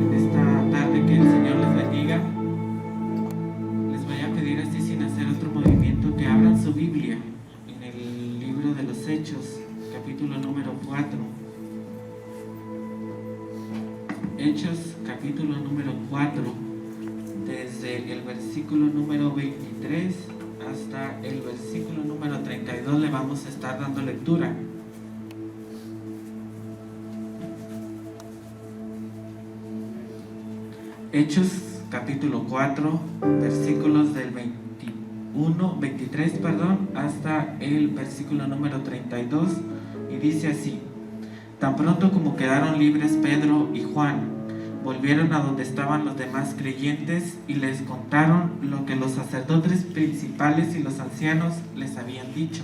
en esta tarde. Que el Señor les bendiga. Les voy a pedir así, sin hacer otro movimiento, que abran su Biblia en el libro de los Hechos, capítulo número 4. Hechos, capítulo número 4, desde el versículo número 23 hasta el versículo número 32 le vamos a estar dando lectura. Hechos capítulo 4, versículos del 23 hasta el versículo número 32, y dice así: Tan pronto como quedaron libres Pedro y Juan, volvieron a donde estaban los demás creyentes y les contaron lo que los sacerdotes principales y los ancianos les habían dicho.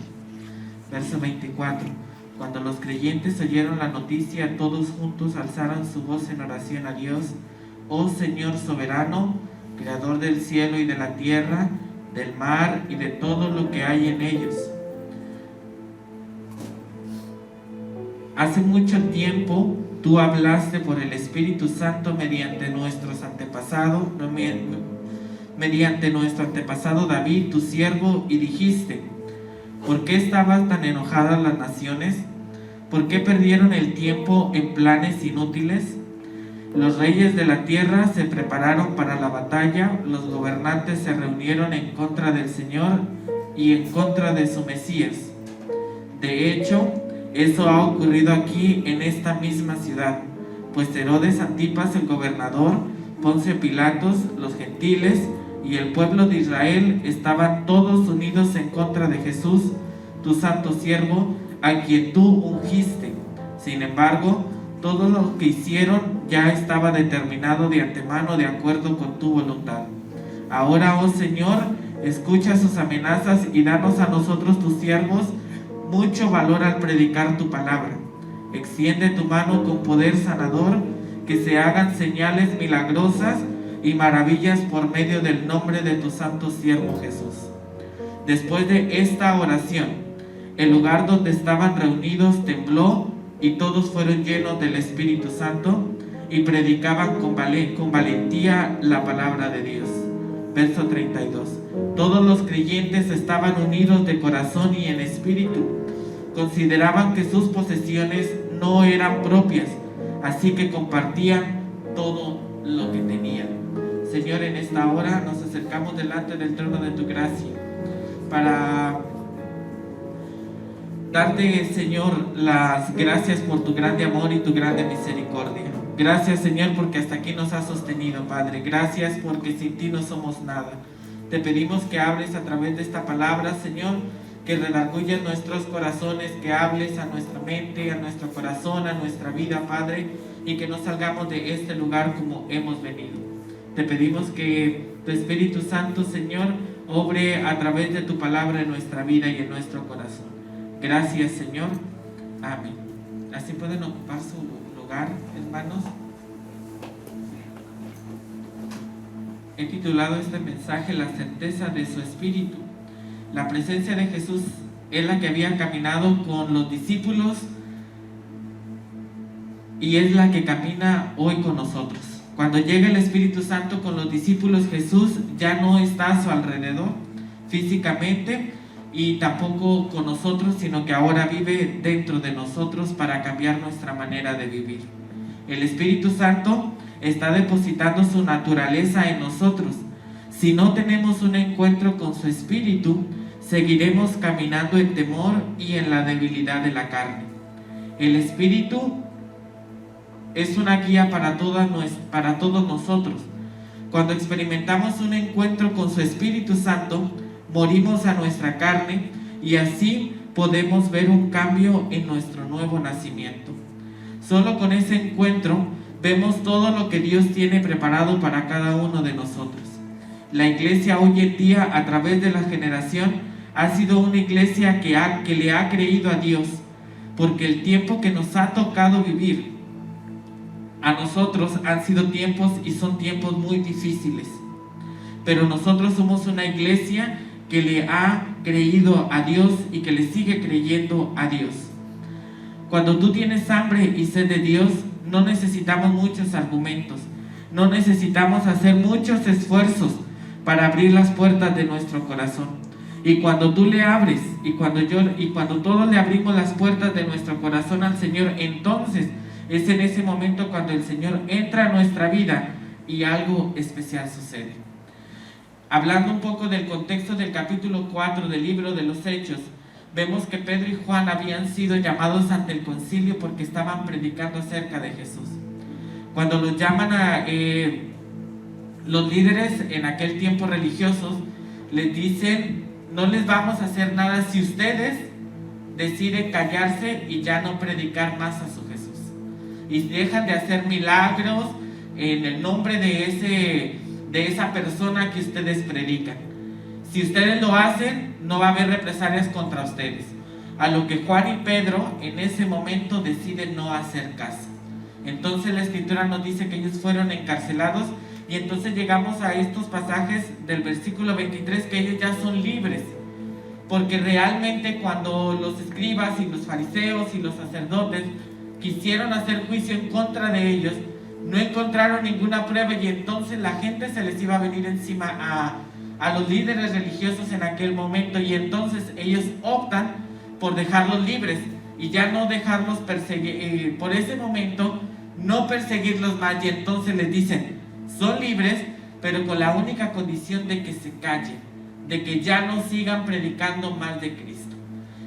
Verso 24. Cuando los creyentes oyeron la noticia, todos juntos alzaron su voz en oración a Dios. Oh Señor soberano, creador del cielo y de la tierra, del mar y de todo lo que hay en ellos. Hace mucho tiempo tú hablaste por el Espíritu Santo mediante nuestro antepasado David, tu siervo, y dijiste: ¿por qué estaban tan enojadas las naciones? ¿Por qué perdieron el tiempo en planes inútiles? Los reyes de la tierra se prepararon para la batalla, los gobernantes se reunieron en contra del Señor y en contra de su Mesías. De hecho, eso ha ocurrido aquí en esta misma ciudad, pues Herodes Antipas, el gobernador, Poncio Pilatos, los gentiles y el pueblo de Israel estaban todos unidos en contra de Jesús, tu santo siervo, a quien tú ungiste. Sin embargo, todo lo que hicieron ya estaba determinado de antemano de acuerdo con tu voluntad. Ahora, oh Señor, escucha sus amenazas y danos a nosotros, tus siervos, mucho valor al predicar tu palabra. Extiende tu mano con poder sanador, que se hagan señales milagrosas y maravillas por medio del nombre de tu santo siervo Jesús. Después de esta oración, el lugar donde estaban reunidos tembló y todos fueron llenos del Espíritu Santo y predicaban con valentía la palabra de Dios. Verso 32. Todos los creyentes estaban unidos de corazón y en espíritu. Consideraban que sus posesiones no eran propias, así que compartían todo lo que tenían. Señor, en esta hora nos acercamos delante del trono de tu gracia para darte, Señor, las gracias por tu grande amor y tu grande misericordia. Gracias, Señor, porque hasta aquí nos has sostenido, Padre. Gracias porque sin ti no somos nada. Te pedimos que hables a través de esta palabra, Señor, que redarguyas nuestros corazones, que hables a nuestra mente, a nuestro corazón, a nuestra vida, Padre, y que no salgamos de este lugar como hemos venido. Te pedimos que tu Espíritu Santo, Señor, obre a través de tu palabra en nuestra vida y en nuestro corazón. Gracias, Señor. Amén. Así pueden ocupar su lugar, hermanos. He titulado este mensaje La certeza de su Espíritu. La presencia de Jesús es la que había caminado con los discípulos y es la que camina hoy con nosotros. Cuando llega el Espíritu Santo con los discípulos, Jesús ya no está a su alrededor físicamente y tampoco con nosotros, sino que ahora vive dentro de nosotros para cambiar nuestra manera de vivir. El Espíritu Santo está depositando su naturaleza en nosotros. Si no tenemos un encuentro con su Espíritu, seguiremos caminando en temor y en la debilidad de la carne. El Espíritu es una guía para todos nosotros. Cuando experimentamos un encuentro con su Espíritu Santo, morimos a nuestra carne y así podemos ver un cambio en nuestro nuevo nacimiento. Solo con ese encuentro vemos todo lo que Dios tiene preparado para cada uno de nosotros. La iglesia hoy en día, a través de la generación, ha sido una iglesia que le ha creído a Dios, porque el tiempo que nos ha tocado vivir a nosotros han sido tiempos y son tiempos muy difíciles. Pero nosotros somos una iglesia que le ha creído a Dios y que le sigue creyendo a Dios. Cuando tú tienes hambre y sed de Dios, no necesitamos muchos argumentos, no necesitamos hacer muchos esfuerzos para abrir las puertas de nuestro corazón. Y cuando tú le abres, y cuando todos le abrimos las puertas de nuestro corazón al Señor, entonces es en ese momento cuando el Señor entra a nuestra vida y algo especial sucede. Hablando un poco del contexto del capítulo 4 del libro de los Hechos, vemos que Pedro y Juan habían sido llamados ante el concilio porque estaban predicando acerca de Jesús. Cuando los llaman a los líderes en aquel tiempo religiosos, les dicen: no les vamos a hacer nada si ustedes deciden callarse y ya no predicar más a su Jesús, y dejan de hacer milagros en el nombre de esa persona que ustedes predican. Si ustedes lo hacen, no va a haber represalias contra ustedes. A lo que Juan y Pedro en ese momento deciden no hacer caso. Entonces la escritura nos dice que ellos fueron encarcelados, y entonces llegamos a estos pasajes del versículo 23, que ellos ya son libres, porque realmente cuando los escribas y los fariseos y los sacerdotes quisieron hacer juicio en contra de ellos, no encontraron ninguna prueba, y entonces la gente se les iba a venir encima a los líderes religiosos en aquel momento, y entonces ellos optan por dejarlos libres y ya no dejarlos perseguir, por ese momento no perseguirlos más, y entonces les dicen: son libres, pero con la única condición de que se callen, de que ya no sigan predicando más de Cristo.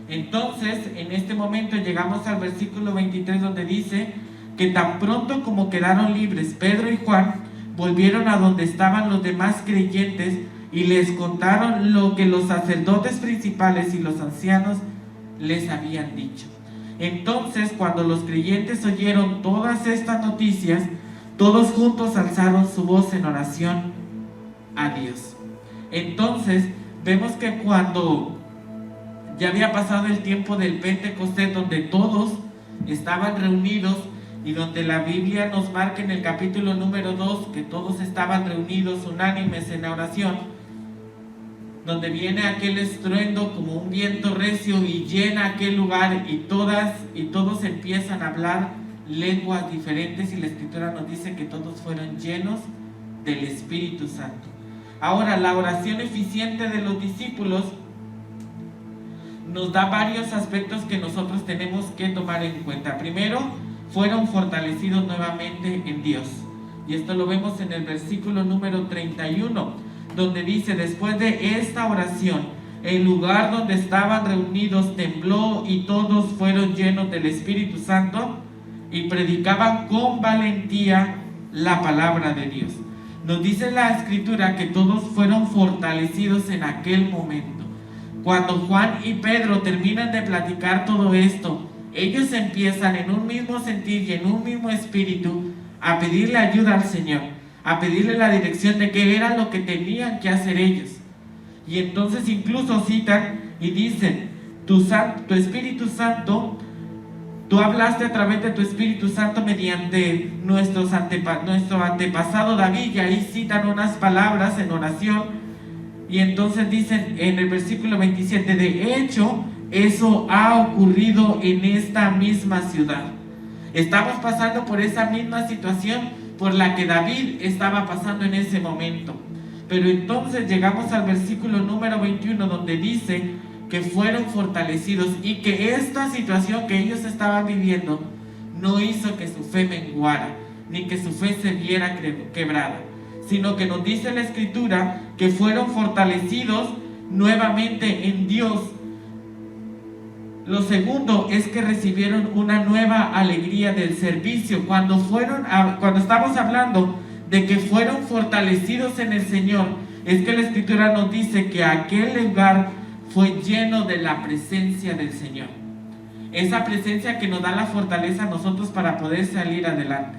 Entonces en este momento llegamos al versículo 23, donde dice que tan pronto como quedaron libres, Pedro y Juan volvieron a donde estaban los demás creyentes y les contaron lo que los sacerdotes principales y los ancianos les habían dicho. Entonces, cuando los creyentes oyeron todas estas noticias, todos juntos alzaron su voz en oración a Dios. Entonces vemos que cuando ya había pasado el tiempo del Pentecostés, donde todos estaban reunidos, y donde la Biblia nos marca en el capítulo número 2 que todos estaban reunidos unánimes en la oración, donde viene aquel estruendo como un viento recio y llena aquel lugar, y todos empiezan a hablar lenguas diferentes, y la escritura nos dice que todos fueron llenos del Espíritu Santo. Ahora, la oración eficiente de los discípulos nos da varios aspectos que nosotros tenemos que tomar en cuenta. Primero, fueron fortalecidos nuevamente en Dios, y esto lo vemos en el versículo número 31, donde dice: después de esta oración, el lugar donde estaban reunidos tembló, y todos fueron llenos del Espíritu Santo y predicaban con valentía la palabra de Dios. Nos dice la escritura que todos fueron fortalecidos en aquel momento. Cuando Juan y Pedro terminan de platicar todo esto, ellos empiezan en un mismo sentir y en un mismo espíritu a pedirle ayuda al Señor, a pedirle la dirección de qué era lo que tenían que hacer ellos. Y entonces incluso citan y dicen: tu Espíritu Santo, tú hablaste a través de tu Espíritu Santo mediante nuestro antepasado David, y ahí citan unas palabras en oración. Y entonces dicen en el versículo 27: de hecho, eso ha ocurrido en esta misma ciudad. Estamos pasando por esa misma situación por la que David estaba pasando en ese momento. Pero entonces llegamos al versículo número 21, donde dice que fueron fortalecidos, y que esta situación que ellos estaban viviendo no hizo que su fe menguara, ni que su fe se viera quebrada, sino que nos dice la escritura que fueron fortalecidos nuevamente en Dios. Lo segundo es que recibieron una nueva alegría del servicio. Cuando estamos hablando de que fueron fortalecidos en el Señor, es que la escritura nos dice que aquel lugar fue lleno de la presencia del Señor. Esa presencia que nos da la fortaleza a nosotros para poder salir adelante.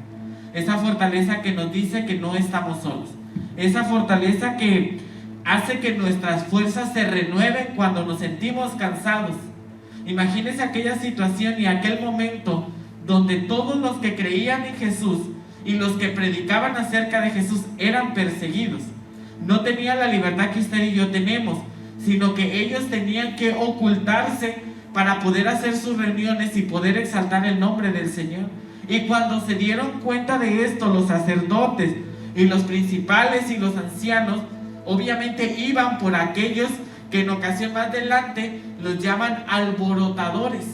Esa fortaleza que nos dice que no estamos solos. Esa fortaleza que hace que nuestras fuerzas se renueven cuando nos sentimos cansados. Imagínense aquella situación y aquel momento donde todos los que creían en Jesús y los que predicaban acerca de Jesús eran perseguidos. No tenían la libertad que usted y yo tenemos, sino que ellos tenían que ocultarse para poder hacer sus reuniones y poder exaltar el nombre del Señor. Y cuando se dieron cuenta de esto, los sacerdotes y los principales y los ancianos, obviamente iban por aquellos que en ocasión más adelante los llaman alborotadores.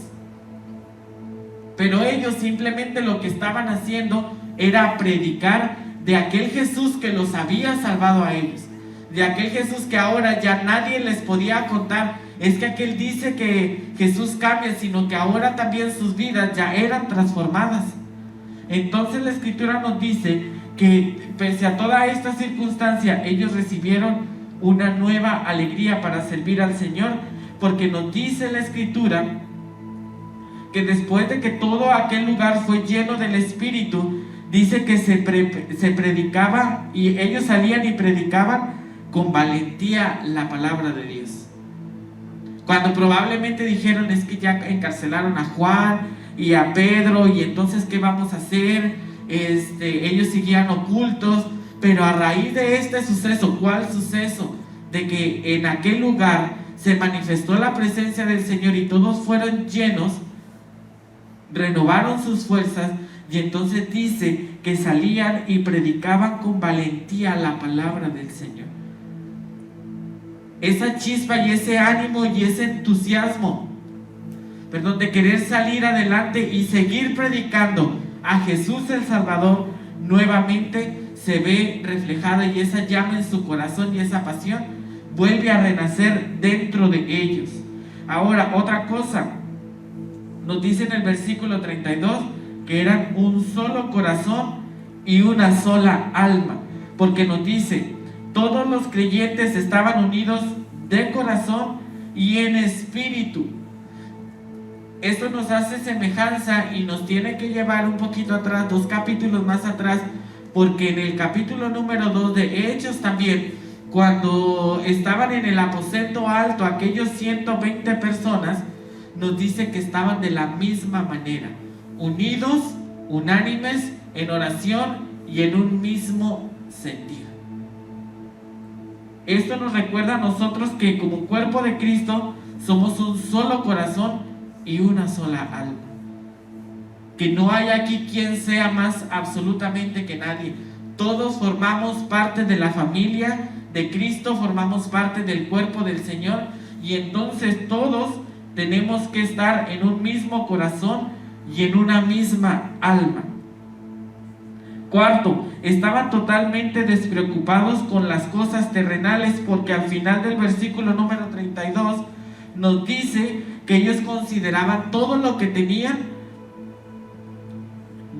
Pero ellos simplemente lo que estaban haciendo era predicar de aquel Jesús que los había salvado a ellos, de aquel Jesús que ahora ya nadie les podía contar. Es que aquel dice que Jesús cambia, sino que ahora también sus vidas ya eran transformadas. Entonces la Escritura nos dice que pese a toda esta circunstancia, ellos recibieron una nueva alegría para servir al Señor, porque nos dice la Escritura que después de que todo aquel lugar fue lleno del Espíritu, dice que se predicaba, y ellos salían y predicaban con valentía la palabra de Dios. Cuando probablemente dijeron, es que ya encarcelaron a Juan y a Pedro, y entonces ¿qué vamos a hacer? Ellos seguían ocultos. Pero a raíz de este suceso, ¿cuál suceso? De que en aquel lugar se manifestó la presencia del Señor y todos fueron llenos, renovaron sus fuerzas, y entonces dice que salían y predicaban con valentía la palabra del Señor. Esa chispa y ese ánimo y ese entusiasmo, de querer salir adelante y seguir predicando a Jesús el Salvador, nuevamente se ve reflejada, y esa llama en su corazón y esa pasión vuelve a renacer dentro de ellos. Ahora, otra cosa, nos dice en el versículo 32 que eran un solo corazón y una sola alma, porque nos dice, todos los creyentes estaban unidos de corazón y en espíritu. Esto nos hace semejanza y nos tiene que llevar un poquito atrás, 2 capítulos más atrás, porque en el capítulo número 2 de Hechos también, cuando estaban en el aposento alto aquellos 120 personas, nos dice que estaban de la misma manera, unidos, unánimes, en oración y en un mismo sentir. Esto nos recuerda a nosotros que como cuerpo de Cristo somos un solo corazón y una sola alma. Que no hay aquí quien sea más absolutamente que nadie. Todos formamos parte de la familia de Cristo, formamos parte del cuerpo del Señor, y entonces todos tenemos que estar en un mismo corazón y en una misma alma. Cuarto, estaban totalmente despreocupados con las cosas terrenales, porque al final del versículo número 32 nos dice que ellos consideraban todo lo que tenían.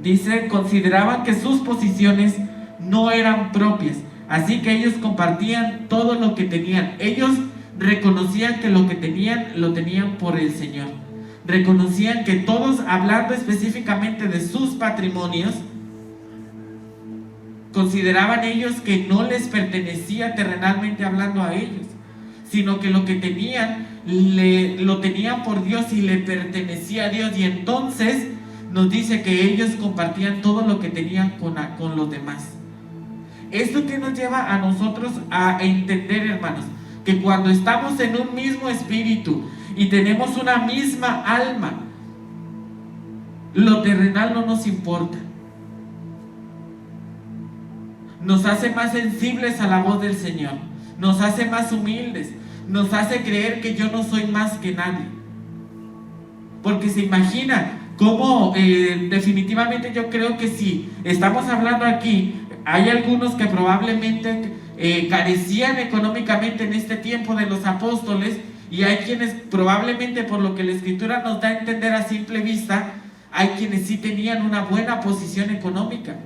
Dice, consideraban que sus posiciones no eran propias, así que ellos compartían todo lo que tenían. Ellos reconocían que lo que tenían, lo tenían por el Señor. Reconocían que todos, hablando específicamente de sus patrimonios, consideraban ellos que no les pertenecía terrenalmente hablando a ellos, sino que lo que tenían, lo tenían por Dios y le pertenecía a Dios. Y entonces nos dice que ellos compartían todo lo que tenían con los demás. Esto que nos lleva a nosotros a entender, hermanos, que cuando estamos en un mismo espíritu y tenemos una misma alma, lo terrenal no nos importa. Nos hace más sensibles a la voz del Señor, nos hace más humildes, nos hace creer que yo no soy más que nadie. Porque se imagina cómo definitivamente yo creo que si estamos hablando aquí, hay algunos que probablemente carecían económicamente en este tiempo de los apóstoles, y hay quienes probablemente, por lo que la Escritura nos da a entender a simple vista, hay quienes sí tenían una buena posición económica.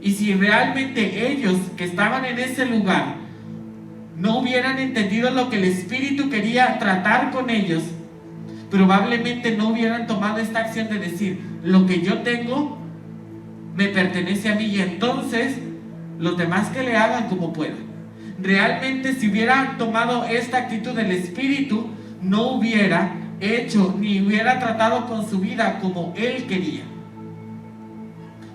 Y si realmente ellos que estaban en ese lugar no hubieran entendido lo que el Espíritu quería tratar con ellos, probablemente no hubieran tomado esta acción de decir, lo que yo tengo me pertenece a mí, y entonces los demás que le hagan como puedan. Realmente, si hubieran tomado esta actitud del Espíritu, no hubiera hecho ni hubiera tratado con su vida como Él quería.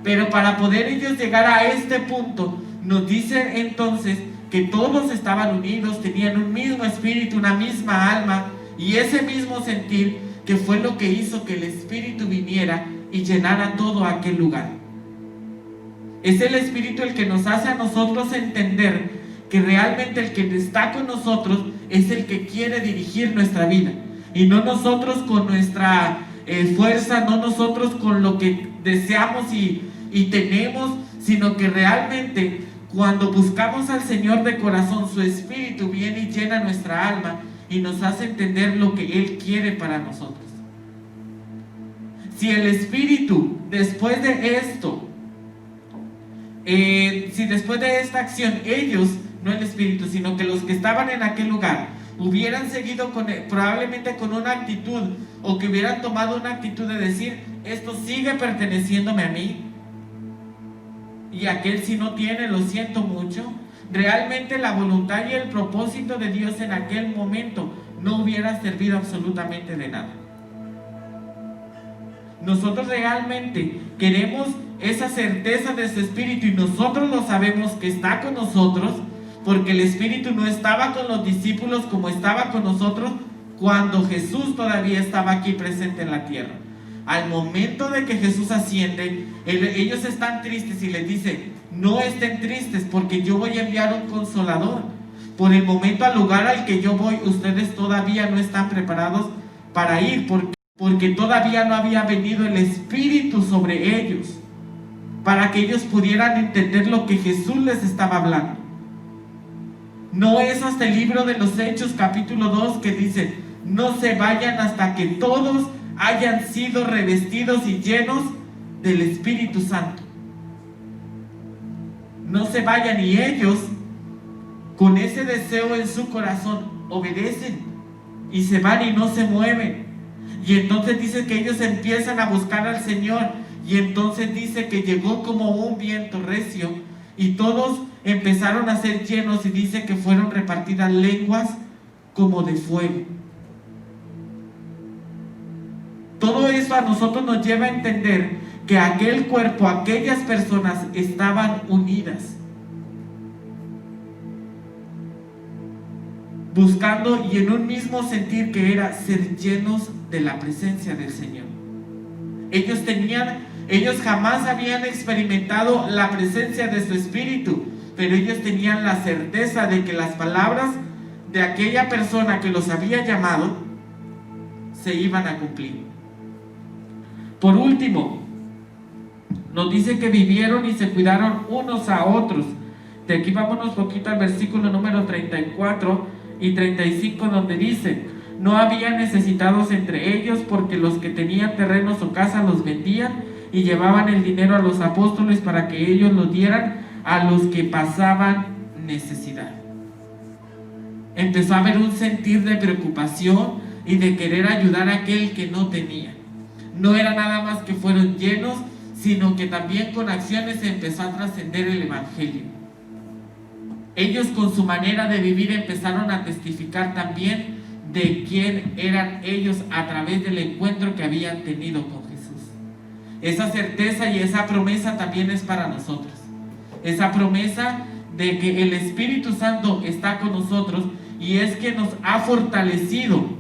Pero para poder ellos llegar a este punto, nos dice entonces que todos estaban unidos, tenían un mismo espíritu, una misma alma y ese mismo sentir, que fue lo que hizo que el Espíritu viniera y llenara todo aquel lugar. Es el Espíritu el que nos hace a nosotros entender que realmente el que está con nosotros es el que quiere dirigir nuestra vida, y no nosotros con nuestra fuerza, no nosotros con lo que deseamos y tenemos, sino que realmente cuando buscamos al Señor de corazón, su Espíritu viene y llena nuestra alma y nos hace entender lo que Él quiere para nosotros. Si el Espíritu, después de esto, si después de esta acción ellos, no el Espíritu, sino que los que estaban en aquel lugar, hubieran seguido probablemente con una actitud, o que hubieran tomado una actitud de decir, esto sigue perteneciéndome a mí, y aquel si no tiene, lo siento mucho, realmente la voluntad y el propósito de Dios en aquel momento no hubiera servido absolutamente de nada. Nosotros realmente queremos esa certeza de su Espíritu, y nosotros lo sabemos que está con nosotros, porque el Espíritu no estaba con los discípulos como estaba con nosotros cuando Jesús todavía estaba aquí presente en la tierra. Al momento de que Jesús asciende, ellos están tristes y les dice, no estén tristes porque yo voy a enviar un consolador. Por el momento, al lugar al que yo voy, ustedes todavía no están preparados para ir, porque todavía no había venido el Espíritu sobre ellos, para que ellos pudieran entender lo que Jesús les estaba hablando. No es hasta el libro de los Hechos capítulo 2 que dice, no se vayan hasta que todos hayan sido revestidos y llenos del Espíritu Santo. No se vayan, y ellos con ese deseo en su corazón obedecen y se van y no se mueven. Y entonces dice que ellos empiezan a buscar al Señor, y entonces dice que llegó como un viento recio y todos empezaron a ser llenos, y dice que fueron repartidas lenguas como de fuego. Todo eso a nosotros nos lleva a entender que aquel cuerpo, aquellas personas estaban unidas, buscando y en un mismo sentir, que era ser llenos de la presencia del Señor. Ellos jamás habían experimentado la presencia de su Espíritu, pero ellos tenían la certeza de que las palabras de aquella persona que los había llamado se iban a cumplir. Por último, nos dice que vivieron y se cuidaron unos a otros. De aquí vámonos poquito al versículo número 34 y 35, donde dice, no había necesitados entre ellos, porque los que tenían terrenos o casas los vendían y llevaban el dinero a los apóstoles para que ellos lo dieran a los que pasaban necesidad. Empezó a haber un sentir de preocupación y de querer ayudar a aquel que no tenía. No era nada más que fueron llenos, sino que también con acciones se empezó a trascender el Evangelio. Ellos, con su manera de vivir, empezaron a testificar también de quién eran ellos a través del encuentro que habían tenido con Jesús. Esa certeza y esa promesa también es para nosotros. Esa promesa de que el Espíritu Santo está con nosotros, y es que nos ha fortalecido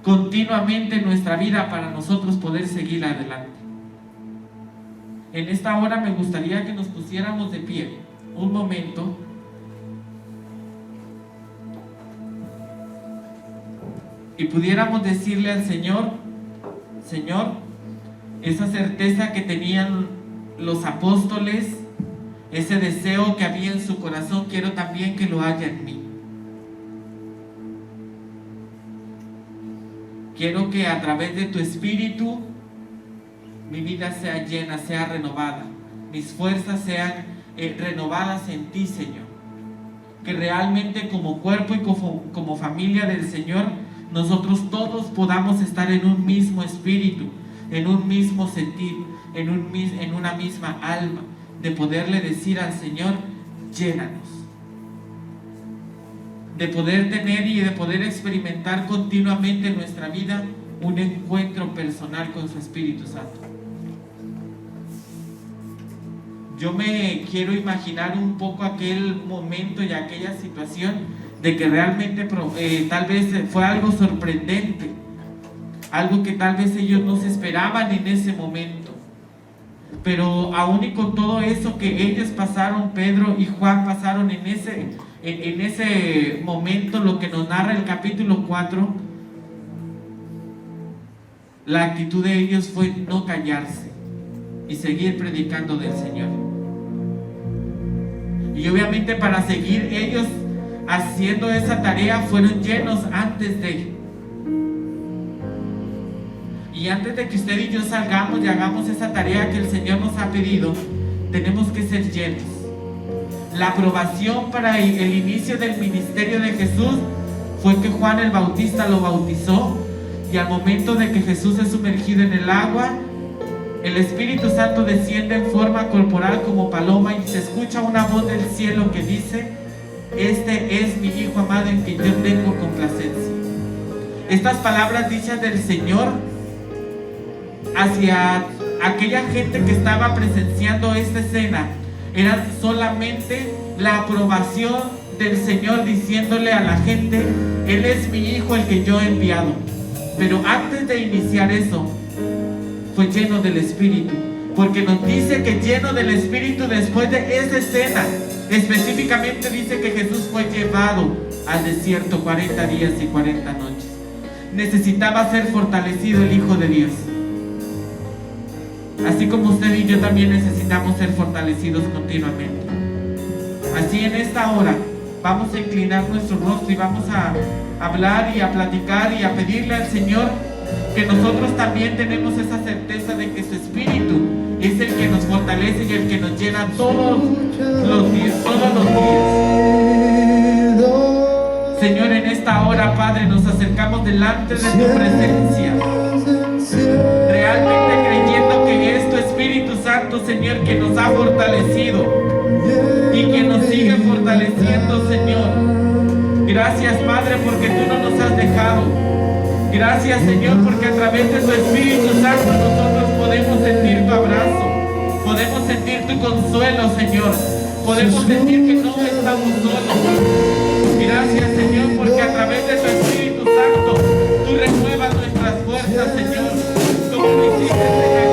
continuamente en nuestra vida para nosotros poder seguir adelante. En esta hora me gustaría que nos pusiéramos de pie un momento y pudiéramos decirle al Señor, Señor, esa certeza que tenían los apóstoles, ese deseo que había en su corazón, quiero también que lo haya en mí. Quiero que a través de tu Espíritu mi vida sea llena, sea renovada, mis fuerzas sean renovadas en ti, Señor. Que realmente como cuerpo y como familia del Señor, nosotros todos podamos estar en un mismo espíritu, en un mismo sentir, en una misma alma, de poderle decir al Señor, llénanos. De poder tener y de poder experimentar continuamente en nuestra vida un encuentro personal con su Espíritu Santo. Yo me quiero imaginar un poco aquel momento y aquella situación de que realmente tal vez fue algo sorprendente, algo que tal vez ellos no se esperaban en ese momento. Pero aún y con todo eso que ellos pasaron, Pedro y Juan pasaron en ese momento, lo que nos narra el capítulo 4, la actitud de ellos fue no callarse y seguir predicando del Señor. Y obviamente para seguir ellos haciendo esa tarea fueron llenos antes de. Y antes de que usted y yo salgamos y hagamos esa tarea que el Señor nos ha pedido, tenemos que ser llenos. La aprobación para el inicio del ministerio de Jesús fue que Juan el Bautista lo bautizó, y al momento de que Jesús es sumergido en el agua, el Espíritu Santo desciende en forma corporal como paloma y se escucha una voz del cielo que dice: este es mi Hijo amado en quien yo tengo complacencia. Estas palabras dichas del Señor hacia aquella gente que estaba presenciando esta escena eran solamente la aprobación del Señor diciéndole a la gente: Él es mi Hijo, el que yo he enviado. Pero antes de iniciar eso, fue lleno del Espíritu, porque nos dice que lleno del Espíritu después de esa escena, específicamente dice que Jesús fue llevado al desierto 40 días y 40 noches. Necesitaba ser fortalecido el Hijo de Dios. Así como usted y yo también necesitamos ser fortalecidos continuamente. Así en esta hora vamos a inclinar nuestro rostro y vamos a hablar y a platicar y a pedirle al Señor que nosotros también tenemos esa certeza de que su Espíritu es el que nos fortalece y el que nos llena todos los días. Señor, en esta hora, Padre, nos acercamos delante de tu presencia, realmente creyendo que es tu Espíritu Santo, Señor, que nos ha fortalecido y que nos sigue fortaleciendo, Señor. Gracias, Padre, porque tú no nos has dejado. Gracias, Señor, porque a través de tu Espíritu Santo nosotros podemos sentir tu abrazo, podemos sentir tu consuelo, Señor, podemos sentir que no estamos solos. Gracias, Señor, porque a través de tu Espíritu Santo tú renuevas nuestras fuerzas, Señor, como lo hiciste en